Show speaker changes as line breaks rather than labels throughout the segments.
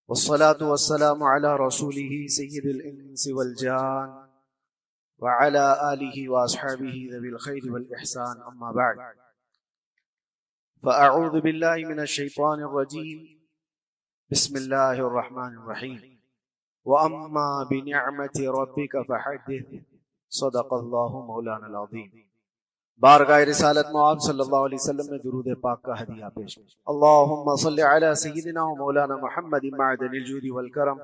والصلاة والسلام على رسوله سيد الإنس والجان وعلى آله وأصحابه ذوي الخير والإحسان، أما بعد، فأعوذ بالله من الشيطان الرجيم، بسم الله الرحمن الرحيم، وأما بنعمة ربك فحدث، صدق الله مولانا العظيم۔ بارگاہ رسالت معاب صلی اللہ علیہ وسلم میں درود پاک کا ہدیہ پیش۔ اللہم صلی علی سیدنا و مولانا محمد معدن الجود والکرم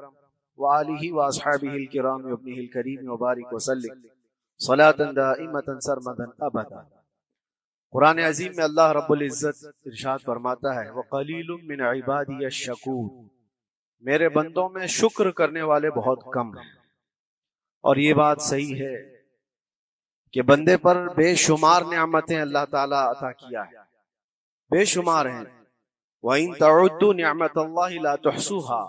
وآلہ واصحابہ الکرام وابنہ الکریم وبارک وسلم صلاة دائمة سرمدا ابدا۔ قرآن عظیم میں اللہ رب العزت ارشاد فرماتا ہے، وقلیل من عبادی الشکور، میرے بندوں میں شکر کرنے والے بہت کم ہیں۔ اور یہ بات صحیح ہے کہ بندے پر بے شمار نعمتیں اللہ تعالیٰ عطا کیا ہے، بے شمار ہیں۔ وَإِن تَعُدُّوا نِعْمَةَ اللَّهِ لَا تُحْصُوهَا،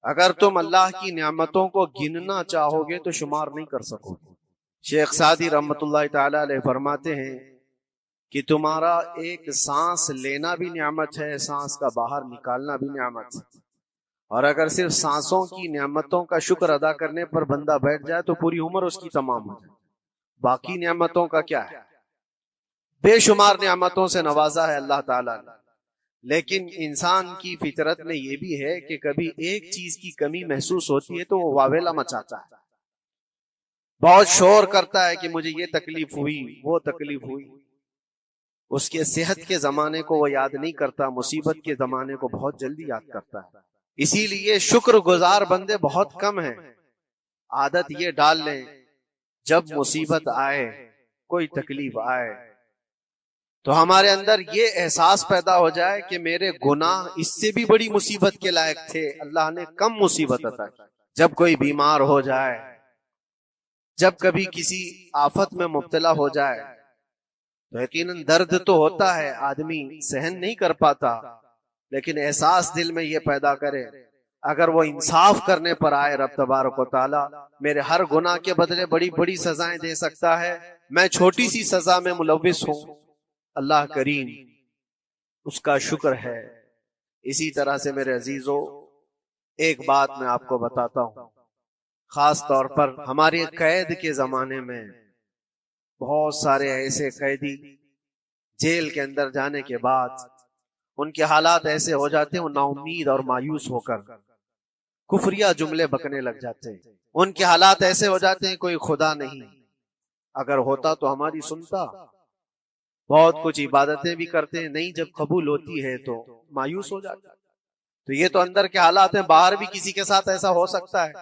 اگر تم اللہ کی نعمتوں کو گننا چاہو گے تو شمار نہیں کر سکو گے۔ شیخ سعدی رحمۃ اللہ تعالیٰ علیہ فرماتے ہیں کہ تمہارا ایک سانس لینا بھی نعمت ہے، سانس کا باہر نکالنا بھی نعمت ہے، اور اگر صرف سانسوں کی نعمتوں کا شکر ادا کرنے پر بندہ بیٹھ جائے تو پوری عمر اس کی تمام ہو جائے۔ باقی نعمتوں کا کیا ہے؟ بے شمار نعمتوں سے نوازا ہے اللہ تعالیٰ نے، لیکن انسان کی فطرت میں یہ بھی ہے کہ کبھی ایک چیز کی کمی محسوس ہوتی ہے تو وہ واویلا مچاتا ہے، بہت شور کرتا ہے کہ مجھے یہ تکلیف ہوئی، وہ تکلیف ہوئی۔ اس کے صحت کے زمانے کو وہ یاد نہیں کرتا، مصیبت کے زمانے کو بہت جلدی یاد کرتا ہے۔ اسی لیے شکر گزار بندے بہت کم ہیں۔ عادت یہ ڈال لیں، جب مصیبت آئے، کوئی تکلیف آئے، تو ہمارے اندر یہ احساس پیدا ہو جائے کہ میرے گناہ اس سے بھی بڑی مصیبت کے لائق تھے، اللہ نے کم مصیبت عطا کی۔ جب کوئی بیمار ہو جائے، جب کبھی کسی آفت میں مبتلا ہو جائے تو یقیناً درد تو ہوتا ہے، آدمی سہن نہیں کر پاتا، لیکن احساس دل میں یہ پیدا کرے اگر وہ انصاف کرنے پر آئے رب تبارک و تعالی میرے ہر گناہ کے بدلے بڑی بڑی سزائیں دے سکتا ہے، میں چھوٹی سی سزا میں ملوث ہوں، اللہ کریم اس کا شکر ہے۔ اسی طرح سے میرے عزیزو، ایک بات میں آپ کو بتاتا ہوں، خاص طور پر ہمارے قید کے زمانے میں بہت سارے ایسے قیدی جیل کے اندر جانے کے بعد ان کے حالات ایسے ہو جاتے ہیں، وہ نا امید اور مایوس ہو کر کفریہ جملے بکنے لگ جاتے ہیں۔ ان کے حالات ایسے ہو جاتے ہیں کوئی خدا نہیں، اگر ہوتا تو ہماری سنتا۔ بہت کچھ عبادتیں بھی کرتے ہیں، نہیں جب قبول ہوتی ہے تو مایوس ہو جاتا ہے۔ تو یہ تو اندر کے حالات ہیں، باہر بھی کسی کے ساتھ ایسا ہو سکتا ہے۔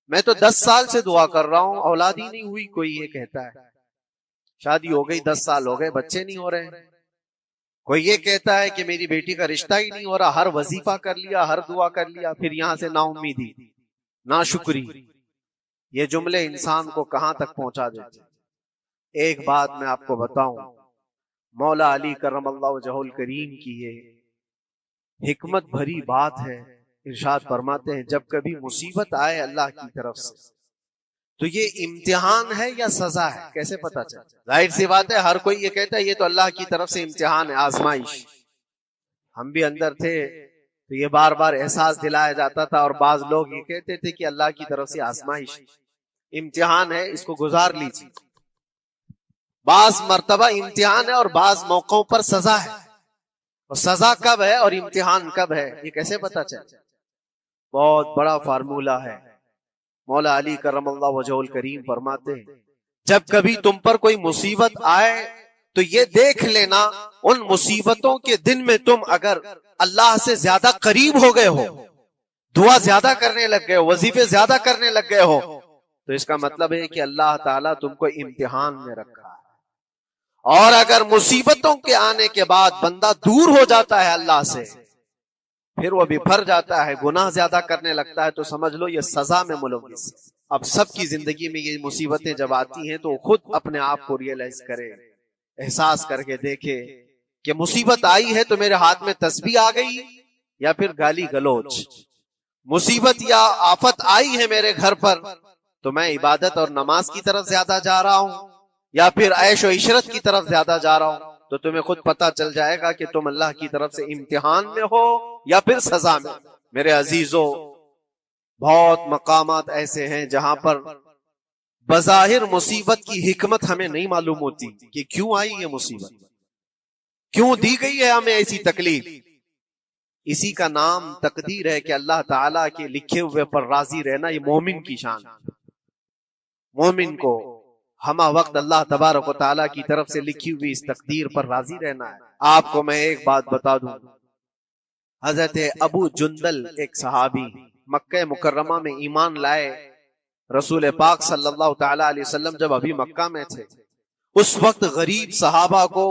میں تو 10 سال سے دعا کر رہا ہوں، اولاد ہی نہیں ہوئی، کوئی یہ کہتا ہے۔ شادی ہو گئی، 10 سال ہو گئے، بچے نہیں ہو رہے۔ کوئی یہ کہتا ہے کہ میری بیٹی کا رشتہ ہی نہیں ہو رہا، ہر وظیفہ کر لیا، ہر دعا کر لیا، پھر یہاں سے نا امیدی، نا شکری۔ یہ جملے انسان کو کہاں تک پہنچا دیتے۔ ایک بات میں آپ کو بتاؤں، مولا علی کرم اللہ وجہہ الکریم کی یہ حکمت بھری بات ہے۔ ارشاد فرماتے ہیں جب کبھی مصیبت آئے اللہ کی طرف سے تو یہ امتحان ہے یا سزا ہے، کیسے پتا چلے؟ ظاہر سی بات ہے، ہر کوئی یہ کہتا ہے یہ تو اللہ کی طرف سے امتحان ہے، آزمائش۔ ہم بھی اندر تھے تو یہ بار بار احساس دلایا جاتا تھا، اور بعض لوگ یہ کہتے تھے کہ اللہ کی طرف سے آزمائش، امتحان ہے، اس کو گزار لیجیے۔ بعض مرتبہ امتحان ہے اور بعض موقعوں پر سزا ہے، اور سزا کب ہے اور امتحان کب ہے یہ کیسے پتا چلے؟ بہت بڑا فارمولہ ہے۔ مولا علی کرم اللہ وجہہ الکریم فرماتے ہیں جب کبھی تم پر کوئی مصیبت آئے تو یہ دیکھ لینا ان مصیبتوں کے دن میں تم اگر اللہ سے زیادہ قریب ہو گئے ہو، دعا زیادہ کرنے لگ گئے ہو، وظیفے زیادہ کرنے لگ گئے ہو، تو اس کا مطلب ہے کہ اللہ تعالیٰ تم کو امتحان میں رکھا ہے۔ اور اگر مصیبتوں کے آنے کے بعد بندہ دور ہو جاتا ہے اللہ سے، پھر وہ بفر جاتا ہے، گناہ زیادہ کرنے لگتا ہے، تو سمجھ لو یہ سزا میں ملوث۔ اب سب کی زندگی میں یہ مصیبتیں جب آتی ہیں تو خود اپنے آپ کو ریئلائز کرے، احساس کر کے دیکھے کہ مصیبت آئی ہے تو میرے ہاتھ میں تسبیح آ گئی یا پھر گالی گلوچ، مصیبت یا آفت آئی ہے میرے گھر پر تو میں عبادت اور نماز کی طرف زیادہ جا رہا ہوں یا پھر عیش و عشرت کی طرف زیادہ جا رہا ہوں، تو تمہیں خود پتا چل جائے گا کہ تم اللہ کی طرف سے امتحان میں ہو یا پھر سزا میں۔ میرے عزیزوں، بہت مقامات ایسے ہیں جہاں پر بظاہر مصیبت کی حکمت ہمیں نہیں معلوم ہوتی کہ کیوں آئی یہ مصیبت، کیوں دی گئی ہے ہمیں ایسی تکلیف۔ اسی کا نام تقدیر ہے کہ اللہ تعالیٰ کے لکھے ہوئے پر راضی رہنا یہ مومن کی شان ہے۔ مومن کو ہمہ وقت اللہ تبارک و تعالیٰ کی طرف سے لکھی ہوئی اس تقدیر پر راضی رہنا ہے۔ آپ کو میں ایک بات بتا دوں، حضرت ابو جندل ایک صحابی مکہ مکرمہ میں ایمان لائے، رسول پاک صلی اللہ تعالی علیہ وسلم جب ابھی مکہ میں تھے، اس وقت غریب صحابہ کو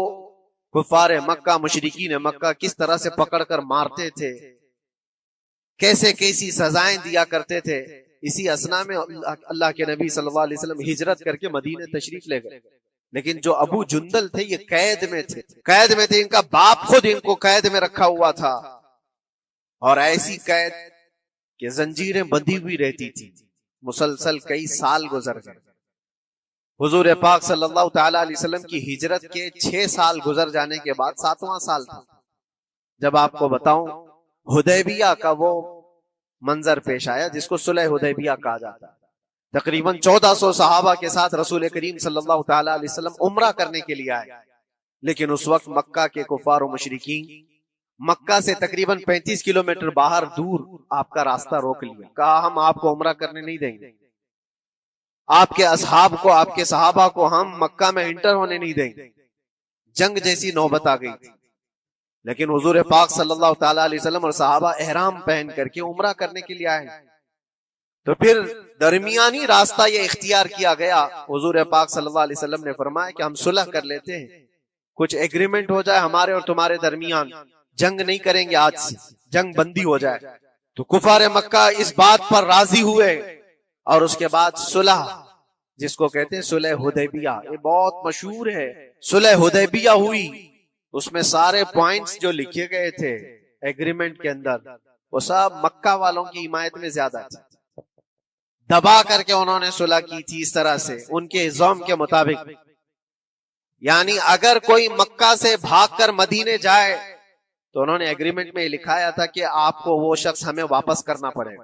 کفار مکہ مشرکین مکہ کس طرح سے پکڑ کر مارتے تھے، کیسے کیسی سزائیں دیا کرتے تھے۔ اسی اسنا میں اللہ کے نبی صلی اللہ علیہ وسلم ہجرت کر کے مدینے تشریف لے گئے، لیکن جو ابو جندل تھے یہ قید میں تھے، ان کا باپ خود ان کو قید میں رکھا ہوا تھا، اور ایسی قید کہ زنجیریں بندھی ہوئی رہتی تھی، مسلسل کئی سال گزر گئے۔ حضور پاک صلی اللہ تعالی علیہ وسلم کی ہجرت کے 6 سال گزر جانے کے بعد 7واں سال تھا جب آپ کو بتاؤں حدیبیہ کا وہ منظر پیش آیا جس کو صلح حدیبیہ کہا جاتا ہے۔ تقریباً 1400 صحابہ کے ساتھ رسول کریم صلی اللہ تعالی علیہ وسلم عمرہ کرنے کے لیے آئے، لیکن اس وقت مکہ کے کفار و مشرکین مکہ سے تقریباً 35 کلومیٹر باہر دور آپ کا راستہ روک لیا، کہا ہم آپ کو عمرہ کرنے نہیں دیں گے، آپ کے اصحاب کو، آپ کے صحابہ کو ہم مکہ میں انٹر ہونے نہیں دیں گے۔ جنگ جیسی نوبت آ گئی تھی، لیکن حضور پاک صلی اللہ تعالی علیہ وسلم اور صحابہ احرام پہن کر کے عمرہ کرنے کے لیے آئے، تو پھر درمیانی راستہ یہ اختیار کیا گیا۔ حضور پاک صلی اللہ علیہ وسلم نے فرمایا کہ ہم صلح کر لیتے ہیں، کچھ ایگریمنٹ ہو جائے ہمارے اور تمہارے درمیان، جنگ نہیں کریں گے، آج سے جنگ بندی ہو جائے۔ تو کفار مکہ اس بات پر راضی ہوئے، اور اس کے بعد صلح جس کو کہتے ہیں صلح حدیبیہ، یہ بہت مشہور ہے، صلح حدیبیہ ہوئی۔ اس میں سارے پوائنٹس جو لکھے گئے تھے ایگریمنٹ کے اندر وہ سب مکہ والوں کی حمایت میں زیادہ تھے، دبا کر کے انہوں نے صلح کی تھی اس طرح سے ان کے نظام کے مطابق، یعنی اگر کوئی مکہ سے بھاگ کر مدینے جائے تو انہوں نے ایگریمنٹ میں لکھایا تھا کہ آپ کو وہ شخص ہمیں واپس کرنا پڑے گا،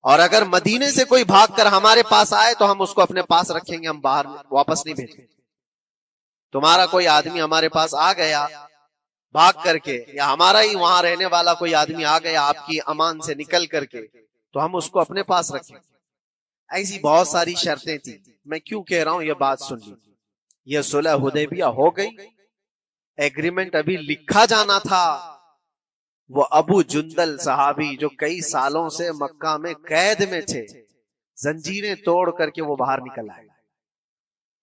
اور اگر مدینے سے کوئی بھاگ کر ہمارے پاس آئے تو ہم اس کو اپنے پاس رکھیں گے، ہم باہر واپس نہیں بھیجیں گے۔ تمہارا کوئی آدمی ہمارے پاس آ گیا بھاگ کر کے، یا ہمارا ہی وہاں رہنے والا کوئی آدمی آ گیا آپ کی امان سے نکل کر کے، تو ہم اس کو اپنے پاس رکھیں۔ ایسی بہت ساری شرطیں تھی، میں کیوں کہہ رہا ہوں یہ بات سن لی۔ یہ صلح حدیبیہ ہو گئی، ایگریمنٹ ابھی لکھا جانا تھا، وہ ابو جندل صحابی جو کئی سالوں سے مکہ میں قید میں تھے، زنجیریں توڑ کر کے وہ باہر نکل آئے،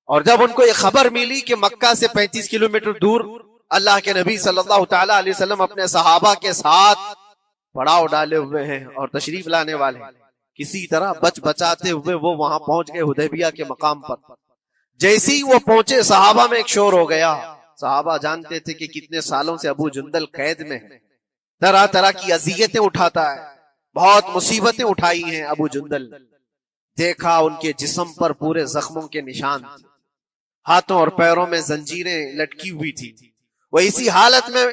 اور جب ان کو یہ خبر ملی کہ مکہ سے 35 کلومیٹر دور اللہ کے نبی صلی اللہ تعالی علیہ وسلم اپنے صحابہ کے ساتھ پڑاؤ ڈالے ہوئے ہیں اور تشریف لانے والے ہیں، کسی طرح بچ بچاتے ہوئے وہ وہاں پہنچ گئے حدیبیہ کے مقام پر۔ جیسے ہی وہ پہنچے صحابہ میں ایک شور ہو گیا، صحابہ جانتے تھے کہ کتنے سالوں سے ابو جندل قید میں ہے، طرح طرح کی اذیتیں اٹھاتا ہے، بہت مصیبتیں اٹھائی ہیں ابو جندل۔ دیکھا ان کے جسم پر پورے زخموں کے نشان، ہاتھوں اور پیروں میں زنجیریں لٹکی ہوئی تھی۔ وہ اسی حالت میں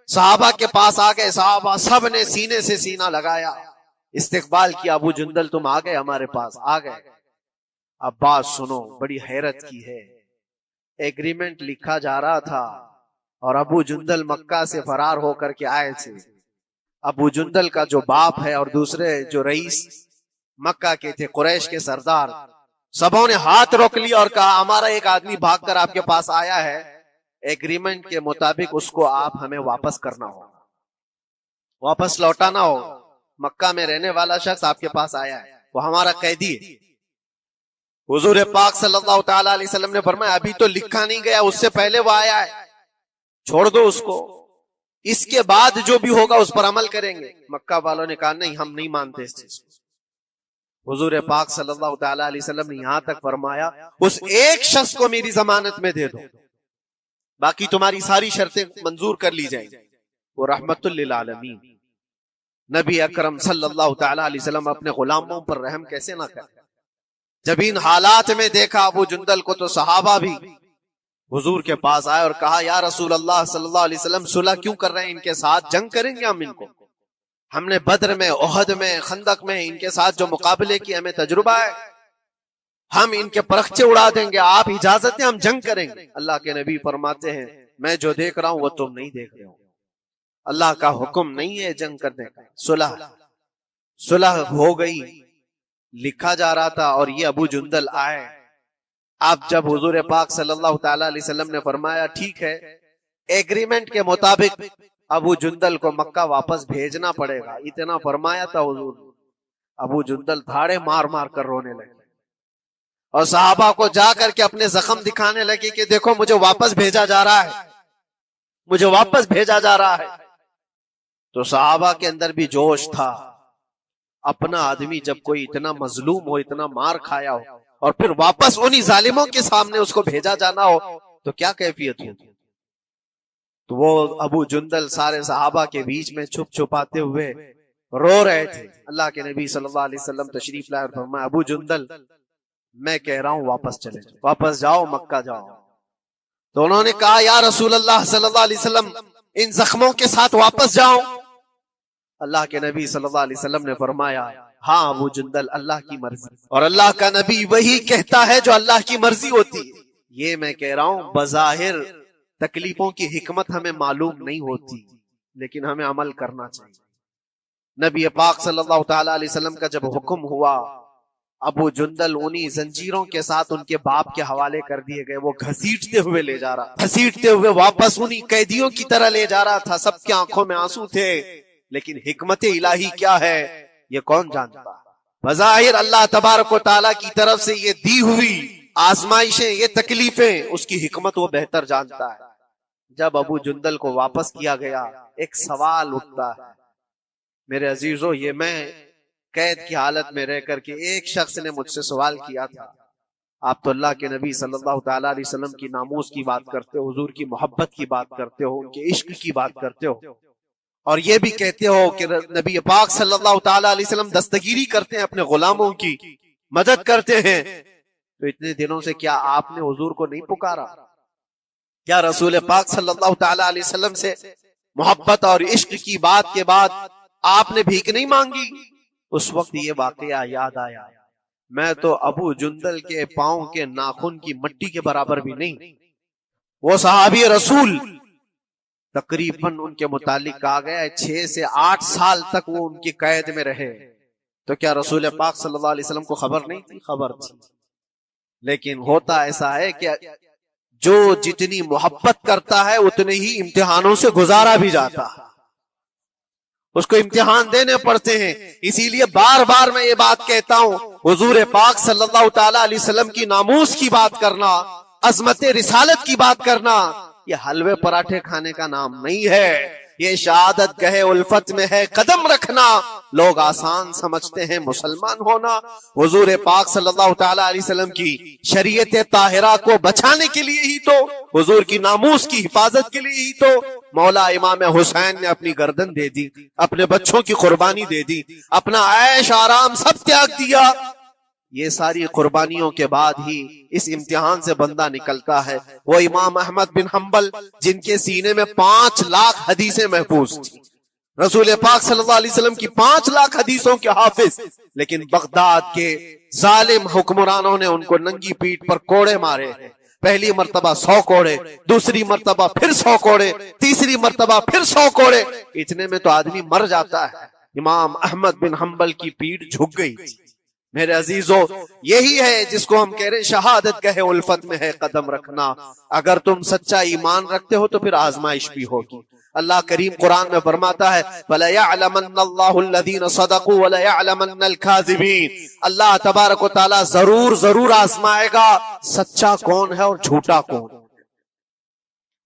صحابہ کے پاس آ گئے، صحابہ سب نے سینے سے سینہ لگایا، استقبال کیا، ابو جندل تم آ گئے ہمارے پاس، آ گئے۔ اب بات سنو، بڑی حیرت کی ہے، ایگریمنٹ لکھا جا رہا تھا اور ابو جندل مکہ سے فرار ہو کر کے آئے تھے۔ ابو جندل کا جو باپ ہے اور دوسرے جو رئیس مکہ کے تھے، قریش کے سردار، سبوں نے ہاتھ روک لیا اور کہا ہمارا ایک آدمی بھاگ کر آپ کے پاس آیا ہے، ایگریمنٹ کے مطابق اس کو آپ ہمیں واپس کرنا ہو، واپس لوٹانا ہو۔ مکہ میں رہنے والا شخص آپ کے پاس آیا ہے، وہ ہمارا قیدی ہے۔ حضور پاک صلی اللہ تعالی علیہ وسلم نے فرمایا ابھی تو لکھا نہیں گیا، اس سے پہلے وہ آیا ہے، چھوڑ دو اس کو، اس کے بعد جو بھی ہوگا اس پر عمل کریں گے۔ مکہ والوں نے کہا نہیں، ہم نہیں مانتے اس چیز کو۔ حضور پاک صلی اللہ تعالی علیہ وسلم نے یہاں تک فرمایا اس ایک شخص کو میری ضمانت میں دے دو، باقی تمہاری ساری شرطیں منظور کر لی جائیں۔ وہ رحمت للعالمین نبی اکرم صلی اللہ تعالی علیہ وسلم اپنے غلاموں پر رحم کیسے نہ کرے۔ جب ان حالات میں دیکھا ابو جندل کو تو صحابہ بھی حضور کے پاس آئے اور کہا یا رسول اللہ صلی اللہ علیہ وسلم صلح کیوں کر رہے ہیں ان کے ساتھ، جنگ کریں گے ہم ان کو۔ ہم نے بدر میں، احد میں، خندق میں ان کے ساتھ جو مقابلے کی ہمیں تجربہ ہے، ہم ان کے پرخچے اڑا دیں گے، آپ اجازت دیں ہم جنگ کریں گے۔ اللہ کے نبی فرماتے ہیں میں جو دیکھ رہا ہوں وہ تم نہیں دیکھ رہے ہو، اللہ کا حکم نہیں ہے جنگ کرنے کا۔ صلح ہو گئی، لکھا جا رہا تھا، اور یہ ابو جندل آئے۔ اب جب حضور پاک صلی اللہ تعالی علیہ وسلم نے فرمایا ٹھیک ہے، ایگریمنٹ کے مطابق ابو جندل کو مکہ واپس بھیجنا پڑے گا، اتنا فرمایا تھا حضور، ابو جندل دھاڑے مار مار کر رونے لگے اور صحابہ کو جا کر کے اپنے زخم دکھانے لگے کہ دیکھو مجھے واپس بھیجا جا رہا ہے، مجھے واپس بھیجا جا رہا ہے۔ تو صحابہ کے اندر بھی جوش تھا، اپنا آدمی جب کوئی اتنا مظلوم ہو، اتنا مار کھایا ہو، اور پھر واپس انہی ظالموں کے سامنے اس کو بھیجا جانا ہو تو کیا کیفیت ہوتی۔ تو وہ ابو جندل سارے صحابہ کے بیچ میں چھپ چھپاتے ہوئے رو رہے تھے۔ اللہ کے نبی صلی اللہ علیہ وسلم تشریف لائے اور فرمایا ابو جندل میں کہہ رہا ہوں واپس چلے جاؤ، واپس جاؤ، مکہ جاؤ۔ تو انہوں نے کہا یا رسول اللہ صلی اللہ علیہ وسلم ان زخموں کے ساتھ واپس جاؤ۔ اللہ کے نبی صلی اللہ علیہ وسلم نے فرمایا ہاں ابو جندل، اللہ کی مرضی، اور اللہ کا نبی وہی کہتا ہے جو اللہ کی مرضی ہوتی ہے۔ یہ میں کہہ رہا ہوں بظاہر تکلیفوں کی حکمت ہمیں معلوم نہیں ہوتی، لیکن ہمیں عمل کرنا چاہیے۔ نبی پاک صلی اللہ تعالی علیہ وسلم کا جب حکم ہوا، ابو جندل انہی زنجیروں کے ساتھ ان کے باپ کے حوالے کر دیے گئے، وہ گھسیٹتے ہوئے لے جا رہا، گھسیٹتے ہوئے واپس انہی قیدیوں کی طرح لے جا رہا تھا۔ سب کی آنکھوں میں آنسو تھے، لیکن حکمت الہی کیا ہے یہ کون جانتا۔ بظاہر اللہ تبارک و تعالیٰ کی طرف سے یہ دی ہوئی آزمائشیں، یہ تکلیفیں، اس کی حکمت وہ بہتر جانتا ہے۔ جب ابو جندل کو واپس کیا گیا، ایک سوال اٹھتا ہے میرے عزیزو، یہ میں قید کی حالت میں رہ کر کے ایک شخص نے مجھ سے سوال کیا تھا، آپ تو اللہ کے نبی صلی اللہ تعالی علیہ وسلم کی ناموس کی بات کرتے ہو، حضور کی محبت کی بات کرتے ہو، ان کے عشق کی بات کرتے ہو، اور یہ بھی کہتے ہو کہ نبی پاک صلی اللہ تعالی علیہ وسلم دستگیری کرتے ہیں، اپنے غلاموں کی مدد کرتے ہیں، تو اتنے دنوں سے کیا آپ نے حضور کو نہیں پکارا؟ کیا رسول پاک صلی اللہ تعالی علیہ وسلم سے محبت اور عشق کی بات کے بعد آپ نے بھیک نہیں مانگی؟ اس وقت یہ واقعہ یاد آیا، میں تو ابو جندل کے پاؤں کے ناخن کی مٹی کے برابر بھی نہیں۔ وہ صحابی رسول تقریباً ان کے متعلق کہا گیا ہے 6 سے 8 سال تک وہ ان کی قید میں رہے، تو کیا رسول پاک صلی اللہ علیہ وسلم کو خبر نہیں تھی؟ خبر تھی، لیکن ہوتا ایسا ہے کہ جو جتنی محبت کرتا ہے اتنے ہی امتحانوں سے گزارا بھی جاتا ہے، اس کو امتحان دینے پڑتے ہیں۔ اسی لیے بار بار میں یہ بات کہتا ہوں، حضور پاک صلی اللہ تعالی علیہ وسلم کی ناموس کی بات کرنا، عظمت رسالت کی بات کرنا، یہ حلوے پراٹھے کھانے کا نام نہیں ہے، یہ شہادت گہے الفت میں ہے قدم رکھنا۔ لوگ آسان سمجھتے ہیں مسلمان ہونا، حضور پاک صلی اللہ تعالی علیہ وسلم کی شریعت طاہرہ کو بچانے کے لیے ہی تو، حضور کی ناموس کی حفاظت کے لیے ہی تو مولا امام حسین نے اپنی گردن دے دی، اپنے بچوں کی قربانی دے دی، اپنا عیش آرام سب تیاگ دیا۔ یہ ساری قربانیوں کے بعد ہی اس امتحان سے بندہ نکلتا ہے۔ وہ امام احمد بن حنبل جن کے سینے میں 5 لاکھ حدیثیں محفوظ تھی، رسول پاک صلی اللہ علیہ وسلم کی 5 لاکھ حدیثوں کے حافظ، لیکن بغداد کے ظالم حکمرانوں نے ان کو ننگی پیٹھ پر کوڑے مارے ہیں۔ پہلی مرتبہ 100 کوڑے، دوسری مرتبہ پھر 100 کوڑے، تیسری مرتبہ پھر 100 کوڑے، اتنے میں تو آدمی مر جاتا ہے۔ امام احمد بن حنبل کی پیٹھ جھک گئی تھی۔ میرے عزیزو، یہی ہے جس کو ہم کہہ رہے ہیں شہادت گہے الفت میں ہے قدم رکھنا۔ اگر تم سچا ایمان رکھتے ہو تو پھر آزمائش بھی ہوگی۔ اللہ کریم قرآن میں فرماتا ہے وَلَيَعْلَمَنَّ اللَّهُ الَّذِينَ صَدَقُوا وَلَيَعْلَمَنَّ الْكَاذِبِينَ۔ اللہ تبارک و تعالیٰ ضرور آزمائے گا سچا کون ہے اور جھوٹا کون۔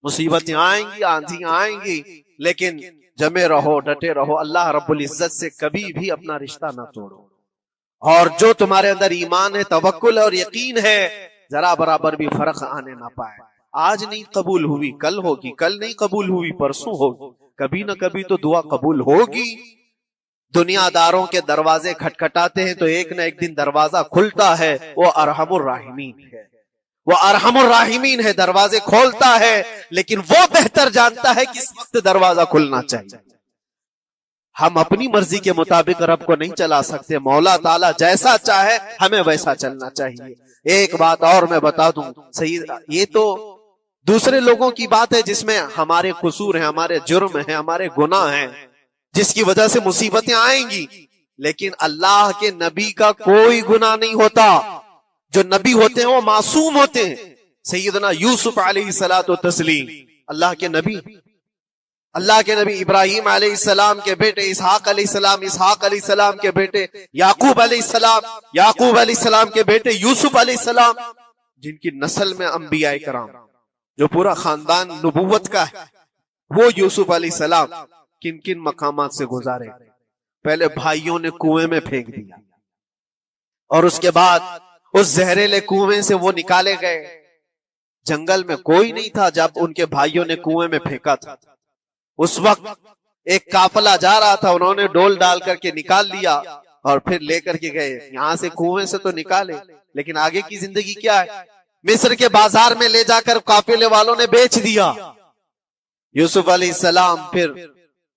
مصیبتیں آئیں گی، آندھیاں آئیں گی، لیکن جمے رہو، ڈٹے رہو، اللہ رب العزت سے کبھی بھی اپنا رشتہ نہ توڑو، اور جو تمہارے اندر ایمان ہے، توکل اور یقین ہے، ذرا برابر بھی فرق آنے نہ پائے۔ آج نہیں قبول ہوئی کل ہوگی، کل نہیں قبول ہوئی پرسوں ہوگی، کبھی نہ کبھی تو دعا قبول ہوگی۔ دنیا داروں کے دروازے کھٹکھٹاتے ہیں تو ایک نہ ایک دن دروازہ کھلتا ہے، وہ ارحم الراحمین ہے، وہ ارحم الراحمین ہے، دروازے کھولتا ہے، لیکن وہ بہتر جانتا ہے کس وقت دروازہ کھلنا چاہیے۔ ہم اپنی مرضی کے مطابق رب کو نہیں چلا سکتے، مولا تعالیٰ جیسا چاہے ہمیں ویسا چلنا چاہیے۔ ایک بات اور میں بتا دوں سید، یہ تو دوسرے لوگوں کی بات ہے جس میں ہمارے قصور ہیں، ہمارے جرم ہیں، ہمارے گناہ ہیں، جس کی وجہ سے مصیبتیں آئیں گی، لیکن اللہ کے نبی کا کوئی گناہ نہیں ہوتا۔ جو نبی ہوتے ہیں وہ معصوم ہوتے ہیں۔ سیدنا یوسف علیہ الصلوۃ والتسلیم اللہ کے نبی، اللہ کے نبی ابراہیم علیہ السلام کے بیٹے اسحاق علیہ السلام، اسحاق علیہ السلام کے بیٹے یعقوب علیہ السلام، یعقوب علیہ السلام کے بیٹے یوسف علیہ السلام، جن کی نسل میں انبیاء کرام، جو پورا خاندان نبوت کا ہے، وہ یوسف علیہ السلام کن کن مقامات سے گزارے۔ پہلے بھائیوں نے کنویں میں پھینک دیا، اور اس کے بعد اس زہریلے کنویں سے وہ نکالے گئے۔ جنگل میں کوئی نہیں تھا جب ان کے بھائیوں نے کنویں میں پھینکا تھا۔ اس وقت ایک قافلہ جا رہا تھا، انہوں نے ڈول ڈال کر کے نکال لیا اور پھر لے کر کے گئے۔ یہاں سے کنویں سے تو نکالے، لیکن آگے کی زندگی کیا ہے؟ مصر کے بازار میں لے جا کر قافلے والوں نے بیچ دیا۔ یوسف علیہ السلام پھر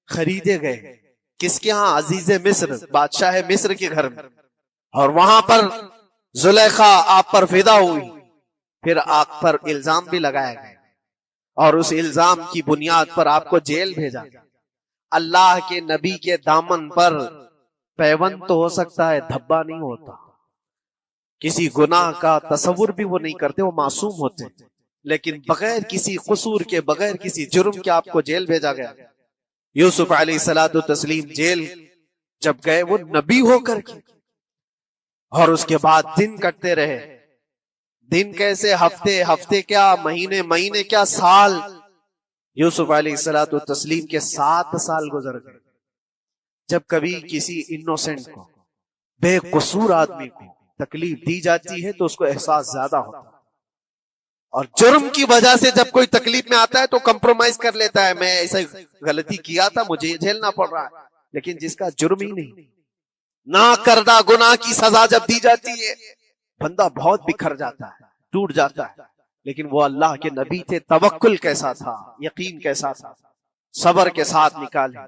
خریدے گئے، کس کے ہاں؟ عزیز مصر، بادشاہ مصر کے گھر میں، اور وہاں پر زلیخا آپ پر فدا ہوئی۔ پھر آپ پر الزام بھی لگایا گیا، اور اس الزام کی بنیاد پر آپ کو جیل بھیجا۔ اللہ کے نبی کے دامن پر پیوند تو ہو سکتا ہے، دھبا نہیں ہوتا۔ کسی گناہ کا تصور بھی وہ نہیں کرتے، وہ معصوم ہوتے، لیکن بغیر کسی قصور کے، بغیر کسی جرم کے آپ کو جیل بھیجا گیا۔ یوسف علیہ الصلوۃ والتسلیم جیل جب گئے، وہ نبی ہو کر کے، اور اس کے بعد دن کٹتے رہے۔ دن کیسے؟ ہفتے، ہفتے کیا مہینے، مہینے کیا سال۔ یوسف علیہ الصلوۃ والتسلیم کے 7 سال گزر گئے۔ جب کبھی کسی انوسنٹ کو، بے قصور آدمی کو تکلیف دی جاتی ہے تو اس کو احساس زیادہ ہوتا ہے، اور جرم کی وجہ سے جب کوئی تکلیف میں آتا ہے تو کمپرومائز کر لیتا ہے، میں ایسا غلطی کیا تھا، مجھے یہ جھیلنا پڑ رہا ہے۔ لیکن جس کا جرم ہی نہیں، نہ کردہ گناہ کی سزا جب دی جاتی ہے، بندہ بہت بکھر جاتا ہے، ٹوٹ جاتا ہے۔ لیکن وہ اللہ کے نبی تھے، توکل کیسا تھا، یقین کیسا تھا، صبر کے ساتھ نکالے۔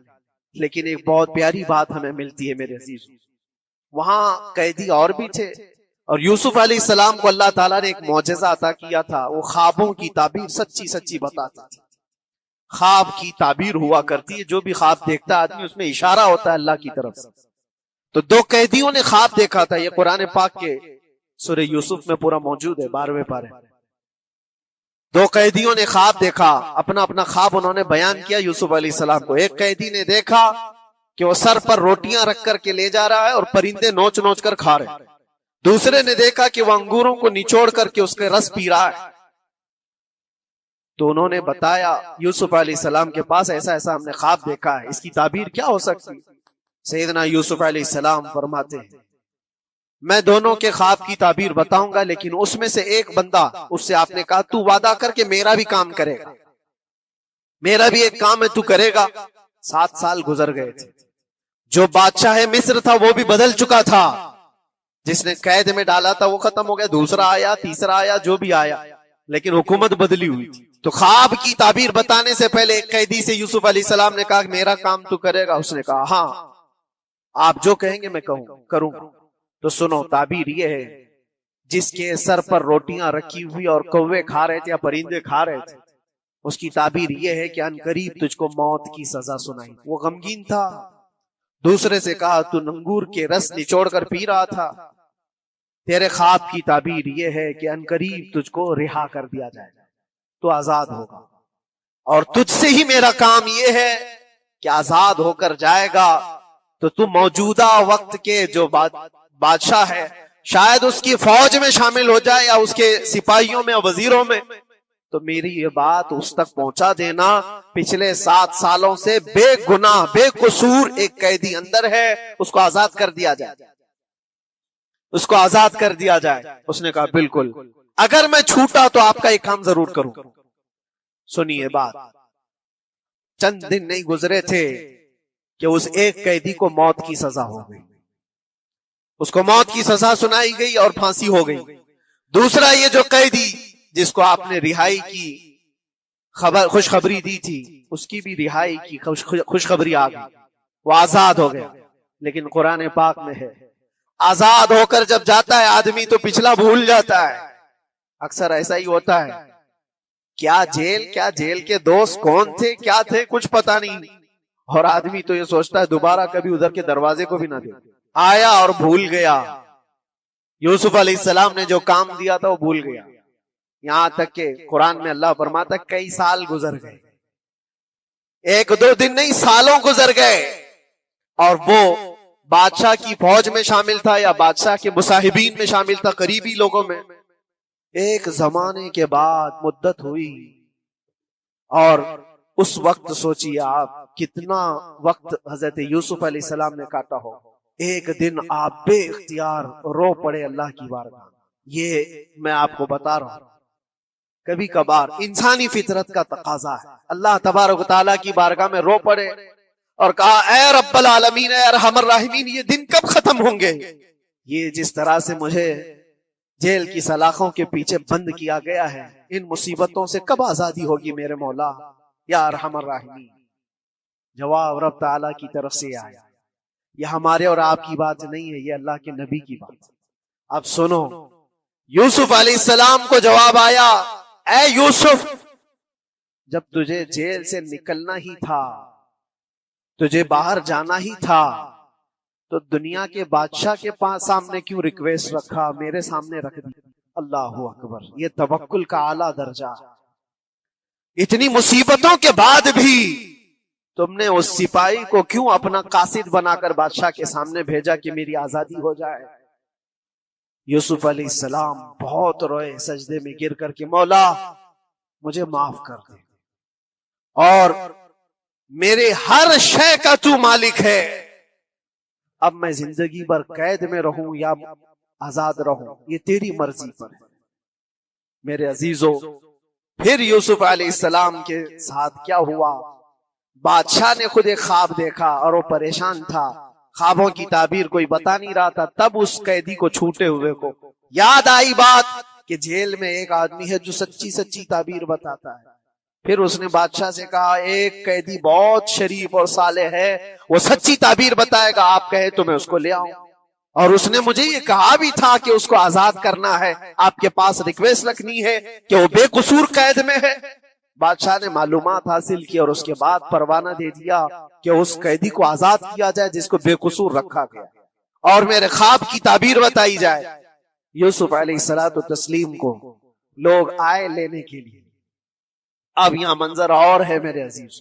لیکن ایک بہت پیاری بات ہمیں ملتی ہے میرے عزیز، وہاں قیدی اور بھی تھے، اور یوسف علیہ السلام کو اللہ تعالیٰ نے ایک معجزہ عطا کیا تھا۔ وہ خوابوں کی تعبیر سچی سچی بتاتے تھے۔ خواب کی تعبیر ہوا کرتی ہے، جو بھی خواب دیکھتا آدمی اس میں اشارہ ہوتا ہے اللہ کی طرف سے۔ تو 2 قیدیوں نے خواب دیکھا تھا، یہ قرآن پاک کے سورہ یوسف میں پورا موجود ہے، 12ویں پارے۔ 2 قیدیوں نے خواب دیکھا، اپنا اپنا خواب انہوں نے بیان کیا یوسف علیہ السلام کو۔ ایک قیدی نے دیکھا کہ وہ سر پر روٹیاں رکھ کر کے لے جا رہا ہے اور پرندے نوچ نوچ کر کھا رہے ہیں۔ دوسرے نے دیکھا کہ وہ انگوروں کو نچوڑ کر کے اس کے رس پی رہا ہے۔ تو انہوں نے بتایا یوسف علیہ السلام کے پاس، ایسا ایسا ہم نے خواب دیکھا ہے، اس کی تعبیر کیا ہو سکتی؟ سیدنا یوسف علیہ السلام فرماتے ہیں، میں دونوں کے خواب کی تعبیر بتاؤں گا، لیکن اس میں سے ایک بندہ، اس سے آپ نے کہا تو وعدہ کر کے میرا بھی کام کرے گا، میرا بھی ایک کام ہے تو کرے گا۔ 7 سال گزر گئے تھے۔ جو بادشاہ مصر تھا وہ بھی بدل چکا تھا، جس نے قید میں ڈالا تھا وہ ختم ہو گیا، دوسرا آیا، تیسرا آیا، جو بھی آیا، لیکن حکومت بدلی ہوئی تھی۔ تو خواب کی تعبیر بتانے سے پہلے ایک قیدی سے یوسف علیہ السلام نے کہا میرا کام تو کرے گا؟ اس نے کہا ہاں، آپ جو کہیں گے میں کروں گا۔ تو سنو، تعبیر یہ ہے، جس کے سر پر روٹیاں رکھی ہوئی اور کوے کھا رہے تھے یا پرندے کھا رہے تھے، اس کی تعبیر یہ ہے کہ ان قریب تجھ کو موت کی سزا سنائی۔ وہ غمگین تھا۔ دوسرے سے کہا تو انگور کے رس نچوڑ کر پی رہا تھا، تیرے خواب کی تعبیر یہ ہے کہ ان قریب تجھ کو رہا کر دیا جائے گا، تو آزاد ہوگا، اور تجھ سے ہی میرا کام یہ ہے کہ آزاد ہو کر جائے گا تو تو موجودہ وقت کے جو بادشاہ ہے، شاید اس کی فوج میں شامل ہو جائے یا اس کے سپاہیوں میں، وزیروں میں، تو میری یہ بات اس تک پہنچا دینا، پچھلے 7 سالوں سے بے گناہ بے قصور ایک قیدی اندر ہے، اس کو آزاد کر دیا جائے، اس کو آزاد کر دیا جائے۔ اس نے کہا بالکل، اگر میں چھوٹا تو آپ کا ایک کام ضرور کروں۔ سنیے بات، چند دن نہیں گزرے تھے کہ اس ایک قیدی کو موت کی سزا ہو گئی، اس کو موت کی سزا سنائی گئی اور پھانسی ہو گئی۔ دوسرا یہ جو قیدی جس کو آپ نے رہائی کی خوشخبری دی تھی، اس کی بھی رہائی کی خوشخبری آ گئی، وہ آزاد ہو گیا. لیکن قرآن پاک میں ہے آزاد ہو کر جب جاتا ہے آدمی تو پچھلا بھول جاتا ہے. اکثر ایسا ہی ہوتا ہے. کیا جیل کے دوست کون تھے کیا تھے کچھ پتا نہیں, اور آدمی تو یہ سوچتا ہے دوبارہ کبھی ادھر کے دروازے کو بھی نہ دے. آیا اور بھول گیا. یوسف علیہ السلام نے جو کام دیا تھا وہ بھول گیا. یہاں تک کہ قرآن میں اللہ فرماتا کئی سال گزر گئے, 1-2 دن نہیں سالوں گزر گئے, اور وہ بادشاہ کی فوج میں شامل تھا یا بادشاہ کے مصاحبین میں شامل تھا, قریبی لوگوں میں. ایک زمانے کے بعد مدت ہوئی, اور اس وقت سوچیے آپ کتنا وقت حضرت یوسف علیہ السلام نے کاٹا ہو. ایک دن آپ بے اختیار رو پڑے اللہ کی بارگاہ. یہ میں آپ کو بتا رہا ہوں, کبھی کبھار انسانی فطرت کا تقاضا ہے. اللہ تبارک و تعالیٰ کی بارگاہ میں رو پڑے اور کہا اے رب العالمین اے ارحم الراحمین یہ دن کب ختم ہوں گے؟ یہ جس طرح سے مجھے جیل کی سلاخوں کے پیچھے بند کیا گیا ہے, ان مصیبتوں سے کب آزادی ہوگی میرے مولا یا ارحم الراحمین؟ جواب رب تعالیٰ کی طرف سے آیا. یہ ہمارے اور آپ کی بات نہیں ہے, یہ اللہ کے نبی کی بات. اب سنو, یوسف علیہ السلام کو جواب آیا اے یوسف جب تجھے جیل سے نکلنا ہی تھا, تجھے باہر جانا ہی تھا, تو دنیا کے بادشاہ کے پاس سامنے کیوں ریکویسٹ رکھا, میرے سامنے رکھ دی. اللہ اکبر, یہ توکل کا اعلیٰ درجہ. اتنی مصیبتوں کے بعد بھی تم نے اس سپاہی کو کیوں اپنا قاصد بنا کر بادشاہ کے سامنے بھیجا کہ میری آزادی ہو جائے؟ یوسف علیہ السلام بہت روئے سجدے میں گر کر کے مولا مجھے معاف کر دے, اور میرے ہر شے کا تو مالک ہے. اب میں زندگی بھر قید میں رہوں یا آزاد رہوں یہ تیری مرضی پر ہے. میرے عزیزو, پھر یوسف علیہ السلام کے ساتھ کیا ہوا؟ بادشاہ نے خود ایک خواب دیکھا اور وہ پریشان تھا, خوابوں کی تعبیر کوئی بتا نہیں رہا تھا. تب اس قیدی کو چھوٹے ہوئے کو یاد آئی بات کہ جیل میں ایک آدمی ہے جو سچی تعبیر بتاتا ہے. پھر اس نے بادشاہ سے کہا ایک قیدی بہت شریف اور صالح ہے, وہ سچی تعبیر بتائے گا, آپ کہے تو میں اس کو لے آؤں. اور اس نے مجھے یہ کہا بھی تھا کہ اس کو آزاد کرنا ہے, آپ کے پاس ریکویسٹ رکھنی ہے کہ وہ بے قصور قید میں ہے. بادشاہ نے معلومات حاصل کی اور اس کے بعد پروانہ دے دیا کہ اس قیدی کو آزاد کیا جائے جس کو بے قصور رکھا گیا, اور میرے خواب کی تعبیر بتائی جائے. یوسف علیہ الصلوۃ والتسلیم کو لوگ آئے لینے کے لیے. اب یہاں منظر اور ہے میرے عزیز.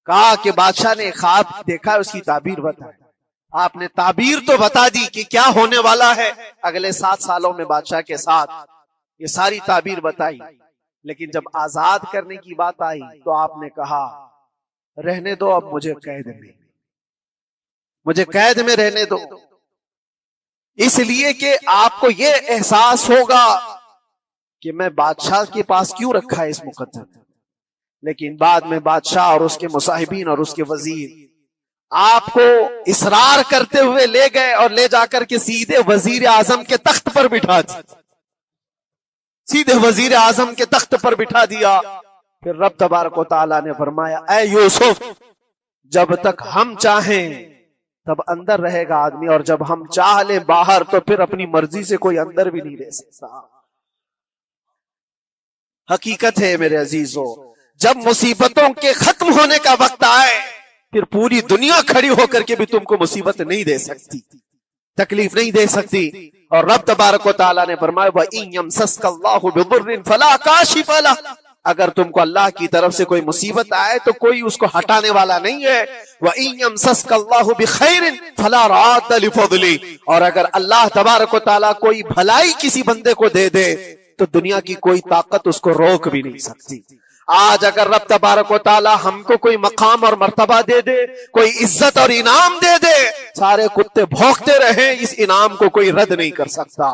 کہا کہ بادشاہ نے خواب دیکھا, اس کی تعبیر بتائی. آپ نے تعبیر تو بتا دی کہ کیا ہونے والا ہے اگلے 7 سالوں میں بادشاہ کے ساتھ, یہ ساری تعبیر بتائی. لیکن جب آزاد کرنے کی بات آئی تو آپ نے کہا رہنے دو, اب مجھے قید میں رہنے دو, اس لیے کہ آپ کو یہ احساس ہوگا کہ میں بادشاہ کے پاس کیوں رکھا ہے اس مقدم. لیکن بعد میں بادشاہ اور اس کے مصاحبین اور اس کے وزیر آپ کو اصرار کرتے ہوئے لے گئے اور لے جا کر کے سیدھے وزیر اعظم کے تخت پر بٹھا دیا, سیدھے وزیر اعظم کے تخت پر بٹھا دیا. پھر رب تبارک و تعالیٰ نے فرمایا اے یوسف جب تک ہم چاہیں تب اندر رہے گا آدمی, اور جب ہم چاہ لیں باہر تو پھر اپنی مرضی سے کوئی اندر بھی نہیں رہ سکتا. حقیقت ہے میرے عزیزو, جب مصیبتوں کے ختم ہونے کا وقت آئے پھر پوری دنیا کھڑی ہو کر کے بھی تم کو مصیبت نہیں دے سکتی, تکلیف نہیں دے سکتی. اور رب تبارک و تعالیٰ نے فرمایا وَإِن يَمْسَسْكَ اللَّهُ بِضُرٍّ فَلَا كَاشِفَ لَهُ, اگر تم کو اللہ کی طرف سے کوئی مصیبت آئے تو کوئی اس کو ہٹانے والا نہیں ہے. وَإِن يَمْسَسْكَ اللَّهُ بِخَيْرٍ فَلَا رَادَّ لِفَضْلِهِ, اور اگر اللہ تبارک و تعالیٰ کوئی بھلائی کسی بندے کو دے دے تو دنیا کی کوئی طاقت اس کو روک بھی نہیں سکتی. آج اگر رب تبارک و تعالیٰ ہم کو کوئی مقام اور مرتبہ دے دے, کوئی عزت اور انعام دے دے, سارے کتے بھونکتے رہیں, اس انعام کو کوئی رد نہیں کر سکتا.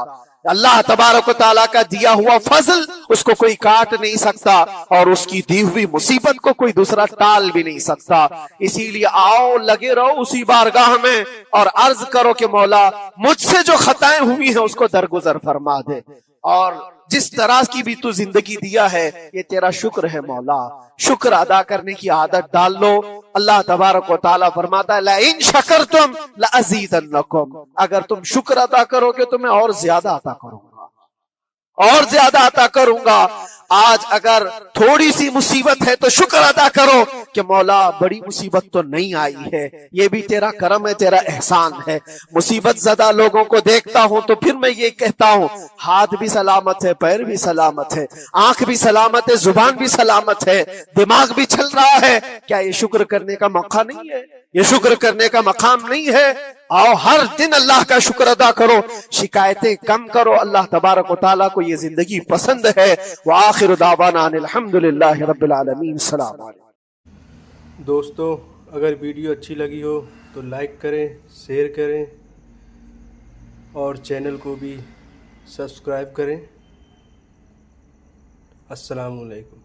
اللہ تبارک و تعالیٰ کا دیا ہوا فضل اس کو کوئی کاٹ نہیں سکتا, اور اس کی دی ہوئی مصیبت کو کوئی دوسرا ٹال بھی نہیں سکتا. اسی لیے آؤ لگے رہو اسی بارگاہ میں اور عرض کرو کہ مولا مجھ سے جو خطائیں ہوئی ہیں اس کو درگزر فرما دے. اور جس طرح کی بھی تو زندگی دیا ہے یہ تیرا شکر ہے مولا، شکر ادا کرنے کی عادت ڈال لو۔ اللہ تبارک و تعالیٰ فرماتا ہے لَإِن شَكَرْتُمْ لَأَزِيدَنَّكُمْ، اگر تم شکر ادا کرو گے تو میں اور زیادہ عطا کروں گا، اور زیادہ عطا کروں گا۔ آج اگر تھوڑی سی مصیبت ہے تو شکر ادا کرو کہ مولا بڑی مصیبت تو نہیں آئی ہے، یہ بھی تیرا کرم ہے، تیرا احسان ہے۔ مصیبت زدہ لوگوں کو دیکھتا ہوں تو پھر میں یہ کہتا ہوں ہاتھ بھی سلامت ہے، پیر بھی سلامت ہے، آنکھ بھی سلامت ہے، زبان بھی سلامت ہے، دماغ بھی چل رہا ہے، کیا یہ شکر کرنے کا موقع نہیں ہے؟ یہ شکر کرنے کا مقام نہیں ہے؟ آؤ ہر دن اللہ کا شکر ادا کرو، شکایتیں کم کرو، اللہ تبارک و تعالیٰ کو یہ زندگی پسند ہے۔ وآخر دعوانا ان الحمدللہ رب العالمین۔ السلام علیکم۔
دوستو اگر ویڈیو اچھی لگی ہو تو لائک کریں، شیئر کریں اور چینل کو بھی سبسکرائب کریں۔ السلام علیکم۔